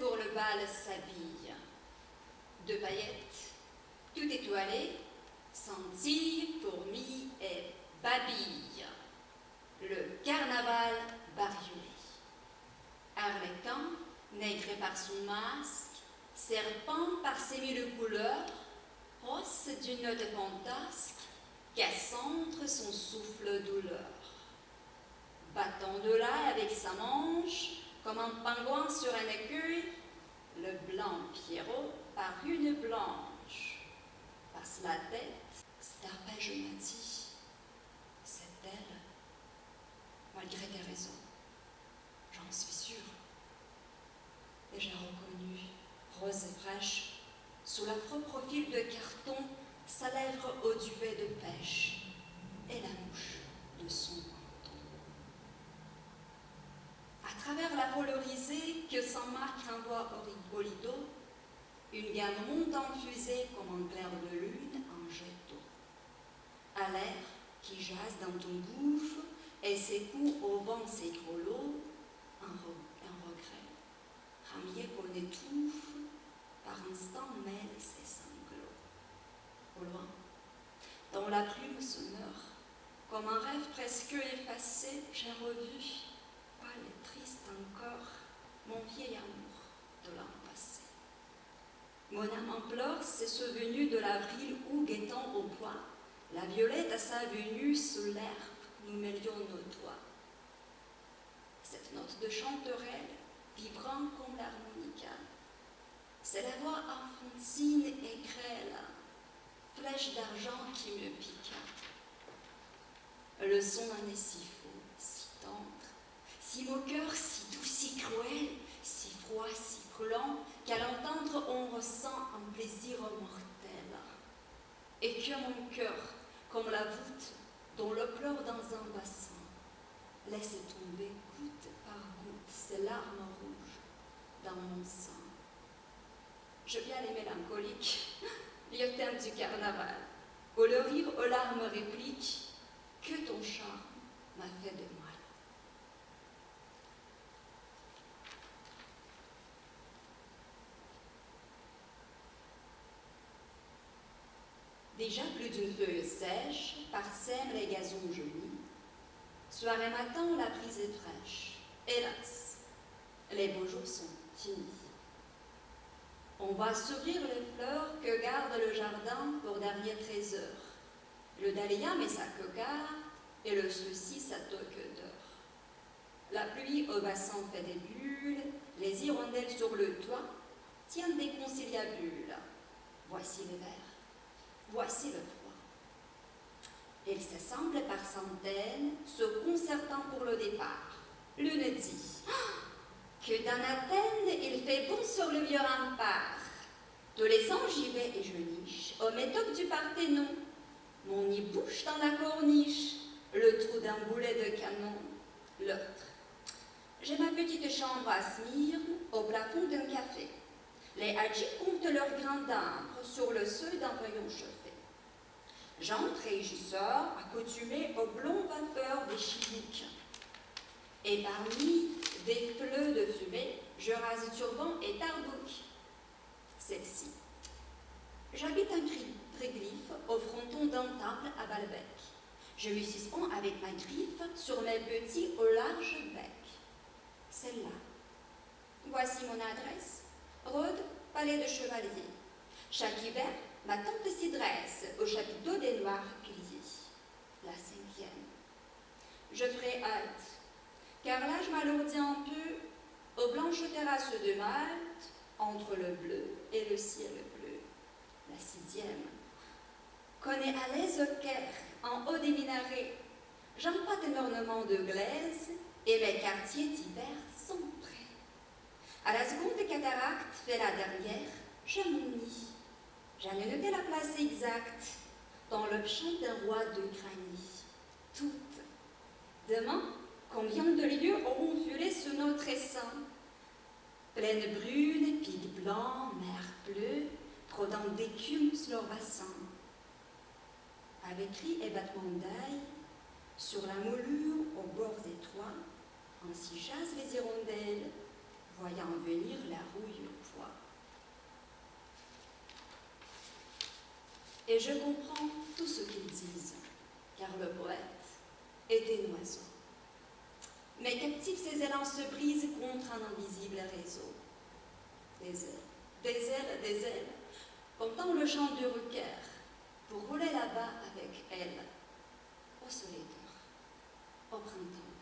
pour le bal s'habille. De paillettes, tout étoilé, scintille, fourmis et babille. Le carnaval bariolé. Arlequin, nègre par son masque, serpent par ses mille couleurs, rosse d'une note fantasque, Cassandre son souffle douleur. Battant de l'ail avec sa manche, comme un pingouin sur un écueil, le blanc Pierrot par une blanche passe la tête. Cet arpège m'a dit, c'est elle, malgré tes raisons, j'en suis sûre. Et j'ai reconnu, rose et fraîche, sous l'affreux profil de carton, sa lèvre au duvet de pêche et la mouche de son menton. À travers la polarisée que s'emmarque un voix au rideau, une gamme monte en fusée comme un clair de lune en jet d'eau. À l'air qui jase dans ton gouffre et secoue au vent ses grelots, un regret, ramier qu'on étouffe, par instant mêle ses sanglots. Au loin, dans la plume sonore, comme un rêve presque effacé, j'ai revu, pâle et triste encore, mon vieil amour de l'an passé. Mon âme implore ses souvenirs de l'avril où, guettant au bois, la violette à sa venue sous l'herbe nous mêlions nos doigts. Cette note de chanterelle, vibrant comme l'harmonica, c'est la voix enfantine et grêle, flèche d'argent qui me piqua. Le son en est si faux, si tendre, si moqueur, si doux, si cruel, si froid, si brûlant, qu'à l'entendre on ressent un plaisir mortel. Et que mon cœur, comme la voûte dont l'eau pleure dans un bassin, laisse tomber goutte par goutte ses larmes rouges dans mon sein. Je viens les mélancoliques, l'iothème du carnaval, où le rire aux larmes réplique que ton charme m'a fait de mal. Déjà plus d'une feuille sèche parsème les gazons jaunis. Soir et matin, la brise est fraîche. Hélas, les beaux jours sont finis. On va s'ouvrir les fleurs que garde le jardin pour dernier trésor. Le dahlia met sa cocarde et le souci sa toque d'or. La pluie au bassin fait des bulles, les hirondelles sur le toit tiennent des conciliabules. Voici les vers. Voici le froid. Ils s'assemblent par centaines, se concertant pour le départ. L'une dit que dans Athènes, il fait bon sur le vieux rempart. Tous les ans, j'y vais et je niche au médoc du Parthénon. Mon nid bouche dans la corniche, le trou d'un boulet de canon. L'autre. J'ai ma petite chambre à Smyrne, au plafond d'un café. Les hadjis comptent leurs grains d'ambre sur le seuil d'un rayon chauffé. J'entre et j'y sors, accoutumé aux blondes vapeurs des chiviques. Et parmi des fleux de fumée, je rase turban et tarbouc. Celle-ci. J'habite un triglyphe au fronton d'un temple à Balbec. Je me suspends avec ma griffe sur mes petits au large bec. Celle-là. Voici mon adresse. Rhodes, palais de chevalier. Chaque hiver, ma tante s'y dresse au chapiteau des noirs piliers. La 5e. Je ferai halte, car l'âge m'alourdit un peu aux blanches terrasses de Malte, entre le bleu et le ciel bleu. La 6e. Connais à l'aise au Caire, en haut des minarets. J'empâte un ornement de glaise et mes quartiers d'hiver sont prêts. À la seconde cataracte, fait la dernière, je m'ennuie. J'en ai noté la place exacte dans le champ d'un roi de granit. Toutes. Demain, combien de lieux auront furé sous notre essaim? Plaine brune, pic blanc, mer bleue, trottant d'écume sur leur bassin. Avec cris et battements d'ail, sur la moulure aux bords étroits, ainsi chassent les hirondelles. voyant venir la rouille poids. Et je comprends tout ce qu'ils disent, car le poète est un oiseau. Mais captifs, ses élans se brisent contre un invisible réseau. Des ailes, des ailes, des ailes, portant le chant du requer, pour rouler là-bas avec elle, au soleil d'or, au printemps.